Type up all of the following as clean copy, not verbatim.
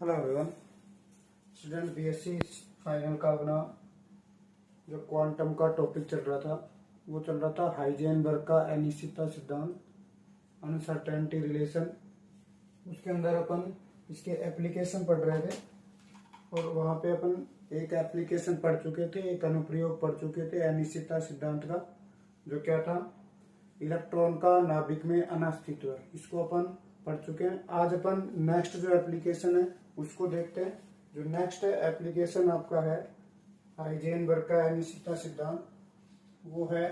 Hello everyone. Student BSc final का अपना जो क्वांटम का टॉपिक चल रहा था वो चल रहा था हाइजेनबर्ग का अनिश्चितता सिद्धांत, अनसर्टेनिटी रिलेशन। उसके अंदर अपन इसके एप्लीकेशन पढ़ रहे थे और वहाँ पे अपन एक एप्लीकेशन पढ़ चुके थे, एक अनुप्रयोग पढ़ चुके थे अनिश्चितता सिद्धांत का, जो क्या था, इलेक्ट्रॉन का नाभिक में अनास्तित्व। इसको अपन पढ़ चुके हैं। आज अपन नेक्स्ट जो एप्लीकेशन है उसको देखते हैं। जो नेक्स्ट एप्लीकेशन आपका है हाइजेनबर्ग का अनिश्चितता सिद्धांत, वो है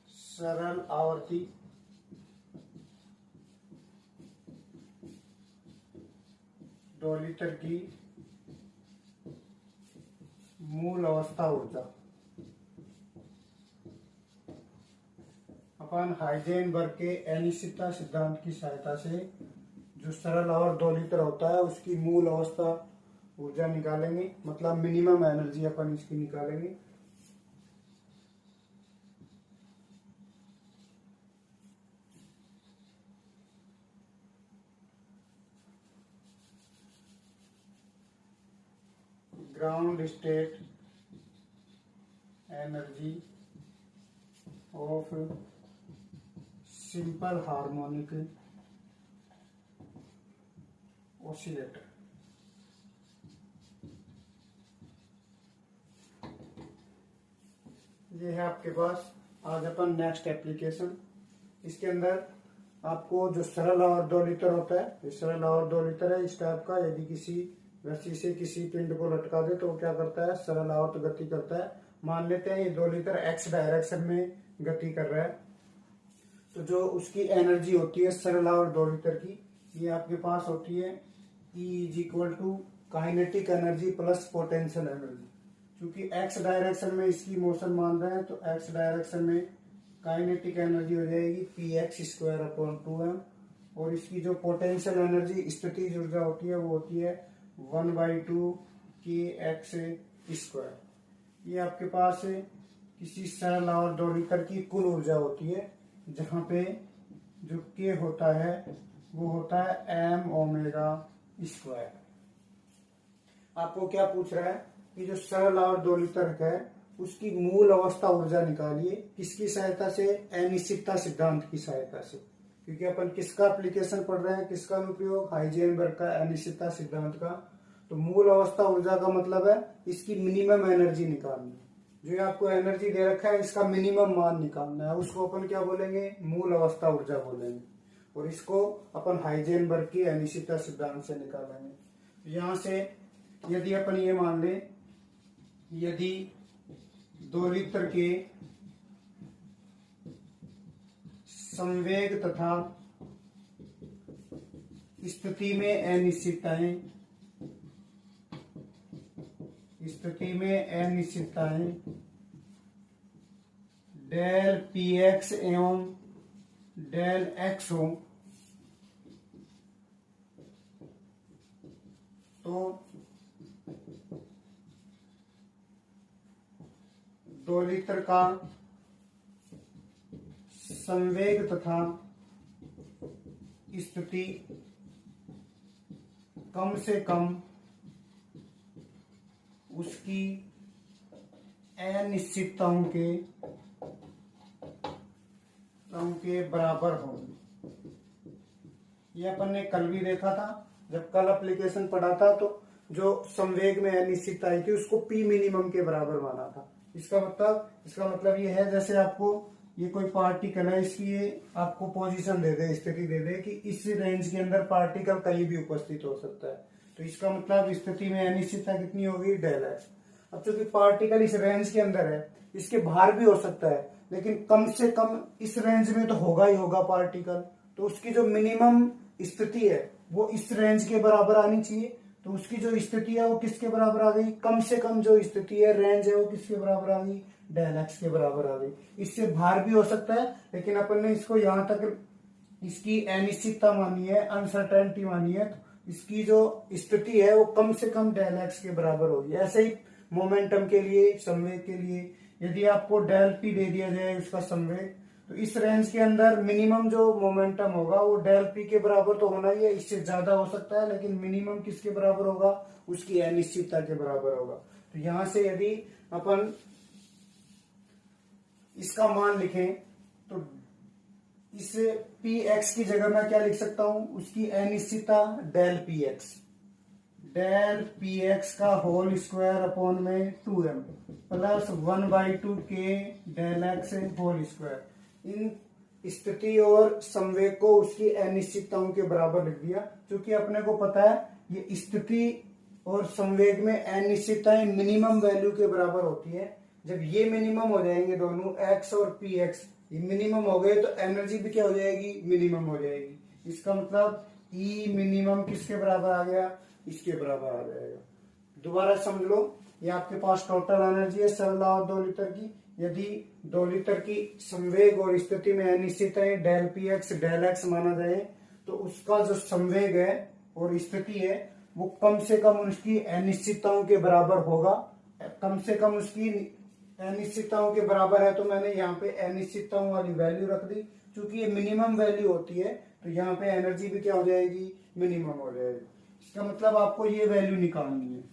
सरल आवर्ती डोलीतर की मूल अवस्था ऊर्जा। अपन हाइजेनबर्ग के अनिश्चितता सिद्धांत की सहायता से जो सरल और दोलित्र होता है उसकी मूल अवस्था ऊर्जा निकालेंगे, मतलब मिनिमम एनर्जी अपन इसकी निकालेंगे। Ground state energy of simple harmonic oscillator. ये है आपके पास। आज अपन नेक्स्ट एप्लीकेशन, इसके अंदर आपको जो सरल और दोलित्र होता है, ये सरल और दोलित्र है इस टाइप का। यदि किसी रस्सी से किसी पिंड को लटका दे तो वो क्या करता है, सरल आवर्त गति करता है। मान लेते हैं ये दोलित्र एक्स डायरेक्शन में गति कर रहा है, तो जो उसकी एनर्जी होती है सरल और दोलित्र की, ये आपके पास होती है E is equal to kinetic energy plus potential energy. क्योंकि एक्स डायरेक्शन में इसकी मोशन मान रहे हैं तो एक्स डायरेक्शन में काइनेटिक एनर्जी हो जाएगी px² और इसकी जो पोटेंशियल एनर्जी स्थितिज ऊर्जा होती है वो होती है 1/2 kx²। ये आपके पास किसी सरल और दोलित्र की कुल ऊर्जा होती है, जहां पे जो k होता है वो होता है m⍵²। आपको क्या पूछ रहा है कि जो सरल और दोलित्र है उसकी मूल अवस्था ऊर्जा निकालिए। किसकी सहायता से? अनिश्चितता सिद्धांत की सहायता से। क्योंकि अपन किसका एप्लीकेशन पढ़ रहे हैं, किसका अनुप्रयोग? हाइजेनबर्ग का अनिश्चितता सिद्धांत का। तो मूल अवस्था ऊर्जा का मतलब है इसकी मिनिमम एनर्जी निकालनी है। जो आपको एनर्जी दे रखा है इसका मिनिमम मान निकालना है, उसको अपन क्या बोलेंगे? मूल अवस्था ऊर्जा बोलेंगे। और इसको अपन हाइजेनबर्ग की अनिश्चितता सिद्धांत से निकालेंगे। यहां से यदि अपन ये मान ले, यदि दोलित्र के संवेग तथा स्थिति में अनिश्चितताएं डेल px एवं डेल x हो, तो दोलित्र का संवेग तथा स्थिति कम से कम उसकी अनिश्चितताओं के बराबर होगी। ये अपन ने कल भी देखा था, जब कल एप्लीकेशन पढ़ा था तो जो संवेग में अनिश्चितता आई थी उसको पी मिनिमम के बराबर माना था। इसका मतलब ये है, जैसे आपको ये कोई पार्टिकल है, इसकी ये आपको पोजीशन दे दे, स्थिति दे दे कि इस रेंज के अंदर पार्टिकल कहीं भी उपस्थित हो सकता है, तो इसका मतलब स्थिति में अनिश्चितता कितनी होगी? Del x. अब चूंकि पार्टिकल इस रेंज के अंदर है, इसके बाहर भी हो सकता है, लेकिन कम से कम इस रेंज में तो होगा ही होगा पार्टिकल, तो उसकी जो मिनिमम स्थिति है वो इस रेंज के बराबर आनी चाहिए। तो उसकी जो स्थिति है वो किसके बराबर आ गई? कम से कम जो स्थिति है, रेंज है, वो किसके बराबर आ गई? डेल एक्स के बराबर आ गई। इससे बाहर भी हो सकता है, लेकिन अपन ने इसको यहां तक इसकी अनिश्चितता मानी है, अनसर्टेनिटी मानी है, तो इसकी जो स्थिति है वो कम से कम डेल एक्स के बराबर होगी। ऐसे ही मोमेंटम के लिए, संवेग के लिए, यदि आपको डेल पी दे दिया जाए उसका संवेग, तो इस रेंज के अंदर मिनिमम जो मोमेंटम होगा वो डेल पी के बराबर तो होना ही है, इससे ज्यादा हो सकता है, लेकिन मिनिमम किसके बराबर होगा, उसकी अनिश्चितता के बराबर होगा। तो यहां से यदि अपन इसका मान लिखें तो इस पी एक्स की जगह मैं क्या लिख सकता हूं, उसकी अनिश्चितता डेल पी एक्स का होल स्क्वायर अपॉन में 2m प्लस 1/2 के डेल एक्स होल स्क्वायर। इन स्थिति और संवेग को उसकी अनिश्चितताओं के बराबर लिख दिया, क्योंकि अपने को पता है ये स्थिति और संवेग में अनिश्चितताएं मिनिमम वैल्यू के बराबर होती है। जब ये मिनिमम हो जाएंगे दोनों एक्स और पी एक्स ये मिनिमम हो गए तो एनर्जी भी क्या हो जाएगी, मिनिमम हो जाएगी। इसका मतलब ई मिनिमम किसके बराबर आ गया, इसके बराबर आ जाएगा। दोबारा समझ लो, ये आपके पास टोटल एनर्जी है सरल और 2 लीटर की। यदि 2 लीटर की संवेग और स्थिति में अनिश्चित है del P x del x माना जाए, तो उसका जो संवेग है और स्थिति है वो कम से कम उसकी अनिश्चितताओं के बराबर होगा। कम से कम उसकी अनिश्चितताओं के बराबर है, तो मैंने यहाँ पे अनिश्चितताओं वाली वैल्यू रख दी। क्योंकि ये मिनिमम वैल्यू होती है तो यहाँ पे एनर्जी भी क्या हो जाएगी, मिनिमम हो जाएगी। इसका मतलब आपको ये वैल्यू निकालनी है।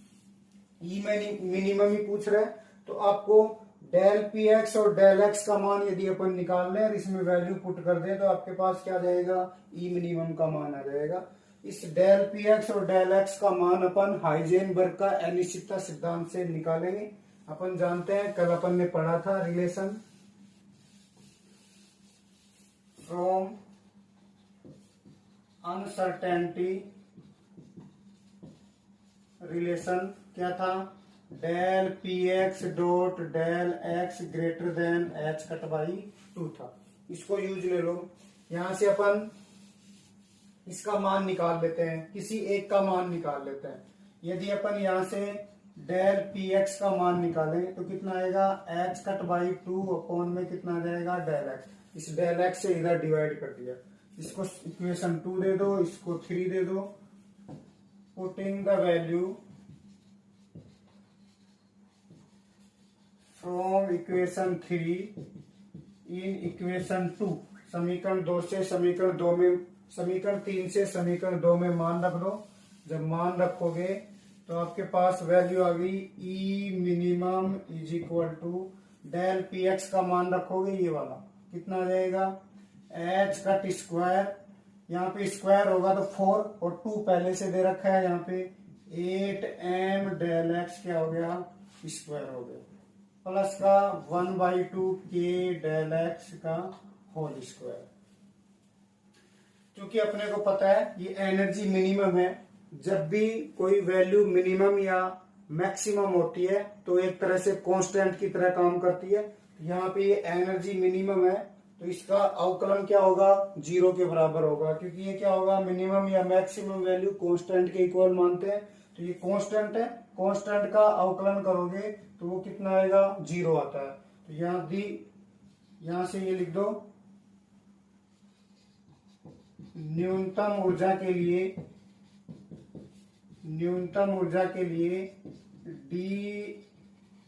ई मिनिमम ही पूछ रहा है, तो आपको डेल पी एक्स और डेल एक्स का मान यदि अपन निकाल लें और इसमें वैल्यू पुट कर दें तो आपके पास क्या जाएगा, ई मिनिमम का मान आ जाएगा। इस डेल पी एक्स और डेल एक्स का मान अपन हाइजेनबर्ग का अनिश्चितता सिद्धांत से निकालेंगे। अपन जानते हैं, कल अपन ने पढ़ा था रिलेशन फ्रॉम अनसर्टेनिटी रिलेशन क्या था, del P x dot del x greater than h cut by 2 था। इसको यूज ले लो। यहां से अपन इसका मान निकाल लेते हैं, किसी एक का मान निकाल लेते हैं। यदि अपन यहां से डेल पी एक्स का मान निकालें तो कितना आएगा, एच कट बाई 2 अपॉन में कितना आ जाएगा, डेल एक्स। इस डेल एक्स से इधर डिवाइड कर दिया, इसको इक्वेशन 2 दे दो, इसको 3 दे दो। Putting the value from equation 3 in equation 2, समीकरण 2 से समीकरण 2 में, समीकरण 3 से समीकरण 2 में मान रख दो। जब मान रखोगे तो आपके पास वैल्यू आ गई E minimum is equal to del P X का मान रखोगे ये वाला कितना आ जाएगा, एच कट स्क्वायर, यहाँ पे स्क्वायर होगा तो 4 और 2 पहले से दे रखा है, यहाँ पे 8m डेल एक्स क्या हो गया, स्क्वायर हो गया, प्लस का 1/2 के डेल एक्स का होल स्क्वायर। क्योंकि अपने को पता है ये एनर्जी मिनिमम है, जब भी कोई वैल्यू मिनिमम या मैक्सिमम होती है तो एक तरह से कांस्टेंट की तरह काम करती है। यहाँ पे ये एनर्जी मिनिमम है तो इसका अवकलन क्या होगा, 0 के बराबर होगा, क्योंकि ये क्या होगा, मिनिमम या मैक्सिमम वैल्यू कांस्टेंट के इक्वल मानते हैं। तो ये कांस्टेंट है, कांस्टेंट का अवकलन करोगे तो वो कितना आएगा, 0 आता है। तो यहां से ये लिख दो, न्यूनतम ऊर्जा के लिए D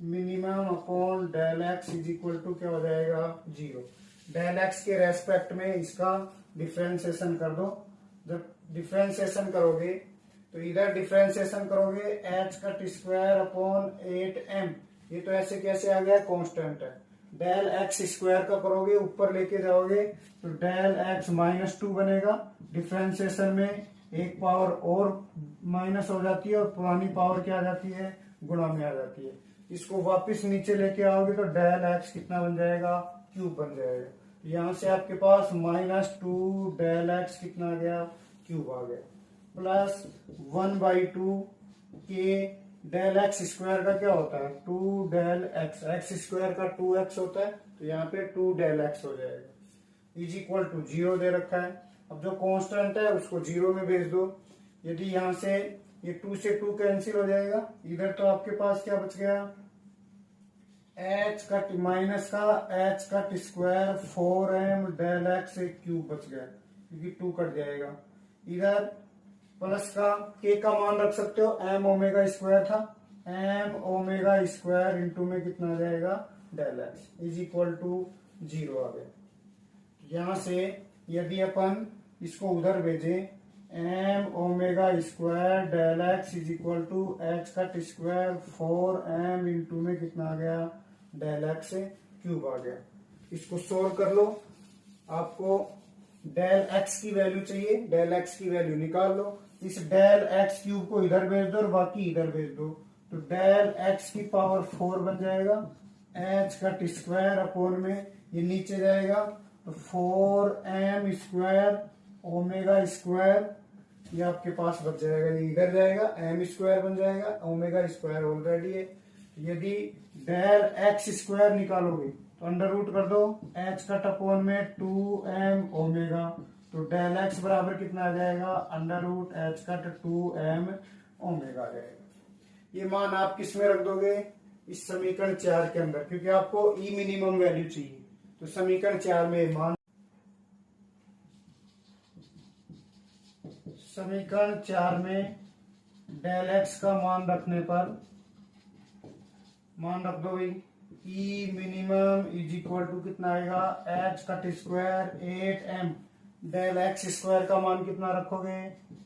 minimum upon del x is equal to क्या हो जाएगा, 0। डेल एक्स के रेस्पेक्ट में इसका डिफरेंशिएशन कर दो। जब डिफरेंशिएशन करोगे तो इधर डिफरेंशिएशन करोगे H cut square upon 8m, ये तो ऐसे कैसे आ गया, कांस्टेंट है। डेल एक्स स्क्वायर का करोगे ऊपर लेके जाओगे तो डेल एक्स -2 बनेगा। डिफरेंशिएशन में एक पावर और माइनस हो जाती है और पुरानी पावर क्या आ जाती है, गुणा में आ जाती है। इसको वापस नीचे लेके आओगे तो डेल एक्स कितना बन जाएगा, क्यूब बन जाएगा। यहां से आपके पास -2 डेल एक्स कितना आ गया, क्यूब आ गया, प्लस 1/2 के डेल एक्स स्क्वायर का क्या होता है, 2 डेल एक्स, एक्स स्क्वायर का 2x होता है, तो यहाँ पे 2 डेल एक्स हो जाएगा, इज इक्वल टू 0 दे रखा है। अब जो कांस्टेंट है उसको 0 में भेज दो। यदि यहां से ये 2 से 2 कैंसिल हो जाएगा, इधर तो आपके पास क्या बच गया, एच कट माइनस का h cut square 4m del x cube बच गया, क्योंकि 2 कट जाएगा। इधर प्लस का के का मान रख सकते हो, m ओमेगा स्क्वायर था, m ओमेगा स्क्वायर इंटू में कितना आ जाएगा, del x is equal to 0 आ गया। यहां से यदि अपन इसको उधर भेजें, m omega square del x is equal to H cut square 4m into में कितना आ गया, डेल एक्स क्यूब आ गया। इसको सोल्व कर लो। आपको डेल एक्स की वैल्यू चाहिए, डेल एक्स की वैल्यू निकाल लो। इस डेल एक्स क्यूब को इधर भेज दो और बाकी इधर भेज दो, तो डेल एक्स की पावर 4 बन जाएगा, एच कट स्क्वायर अपॉन में ये नीचे जाएगा तो 4m स्क्वायर ओमेगा स्क्वायर, ये आपके पास बच जाएगा, ये इधर जाएगा, एम स्क्वायर बन जाएगा, ओमेगा स्क्वायर ऑलरेडी है। यदि डेल एक्स स्क्वायर निकालोगे तो अंडर रूट कर दो, एच कट अपॉन में 2m ओमेगा, तो डेल एक्स बराबर कितना आ जाएगा, under root H cut 2m omega आ जाएगा। ये मान आप किस में रख दोगे, इस समीकरण 4 के अंदर, क्योंकि आपको ई मिनिमम वैल्यू चाहिए। तो समीकरण 4 में मान, समीकरण 4 में डेल एक्स का मान रखने पर, मान रख दो भाई, E minimum is equal to कितना आएगा, h cut square 8m, del x square का मान कितना रखोगे,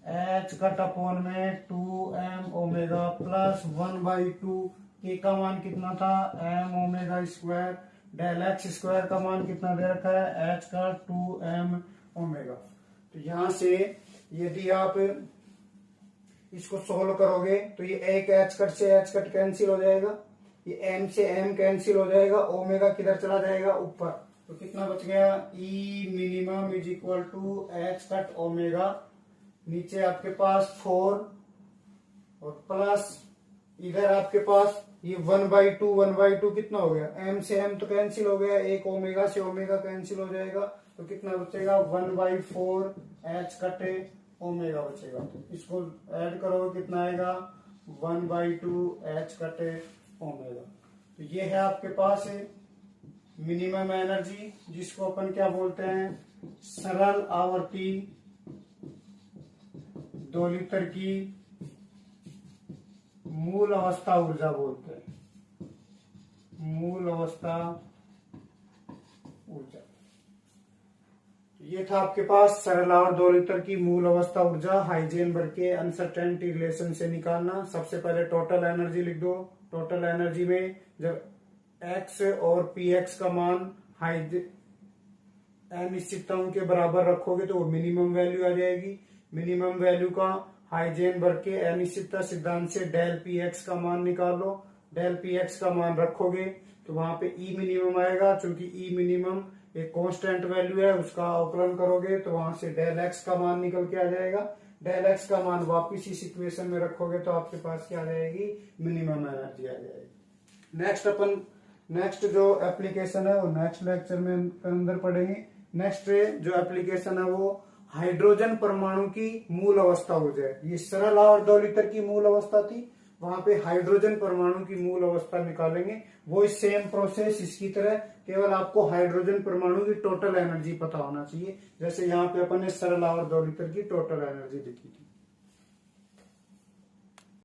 एच कट अपॉन में 2m ओमेगा प्लस 1/2, के का मान कितना था, m omega square, del x square का मान कितना दे रखा है, एच का 2m ओमेगा। तो यहां से यदि आप इसको सोल्व करोगे तो ये एक एच कट से एच कट कैंसिल हो जाएगा, ये m से m कैंसिल हो जाएगा, ओमेगा किधर चला जाएगा, ऊपर, तो कितना बच गया, E minimum is equal to H cut omega, नीचे आपके पास 4 और प्लस इधर आपके पास ये 1/2 कितना हो गया, m से m तो कैंसिल हो गया, एक ओमेगा से ओमेगा कैंसिल हो जाएगा, तो कितना बचेगा, 1/4 एच कटे ओमेगा बचेगा। इसको ऐड करोगे कितना आएगा, 1/2 एच कटे ओमेगा। तो ये है आपके पास है मिनिमम एनर्जी, जिसको अपन क्या बोलते हैं, सरल आवर्ती दोलित्र की मूल अवस्था ऊर्जा बोलते हैं, मूल अवस्था ऊर्जा। ये था आपके पास सरल और दोलित्र की मूल अवस्था ऊर्जा हाइजेनबर्ग के अनसर्टेनिटी रिलेशन से निकालना। सबसे पहले टोटल एनर्जी लिख दो। टोटल एनर्जी में जब x और px का मान अनिश्चितताओं के बराबर रखोगे तो वो मिनिमम वैल्यू आ जाएगी। मिनिमम वैल्यू का हाइजेनबर्ग के अनिश्चितता सिद्धांत से डेल px का मान निकाल लो। डेल px का मान रखोगे तो वहां पे ई मिनिमम आएगा, क्योंकि ई मिनिमम एक कांस्टेंट वैल्यू है, उसका अवकलन करोगे तो वहां से डेल एक्स का मान निकल के आ जाएगा। डेल एक्स का मान वापिस इस इक्वेशन में रखोगे तो आपके पास क्या आ जाएगी, मिनिमम एनर्जी आ जाएगी। नेक्स्ट जो एप्लीकेशन है वो नेक्स्ट लेक्चर में अंदर पढ़ेंगे। नेक्स्ट जो एप्लीकेशन है वो हाइड्रोजन परमाणु की मूल अवस्था ऊर्जा है। ये सरल और दोलित्र की मूल अवस्था थी, वहां पे हाइड्रोजन परमाणु की मूल अवस्था निकालेंगे। वो सेम प्रोसेस इसकी तरह, केवल आपको हाइड्रोजन परमाणु की टोटल एनर्जी पता होना चाहिए। जैसे यहाँ पे अपन ने सरल और दोलित्र की टोटल एनर्जी लिखी थी।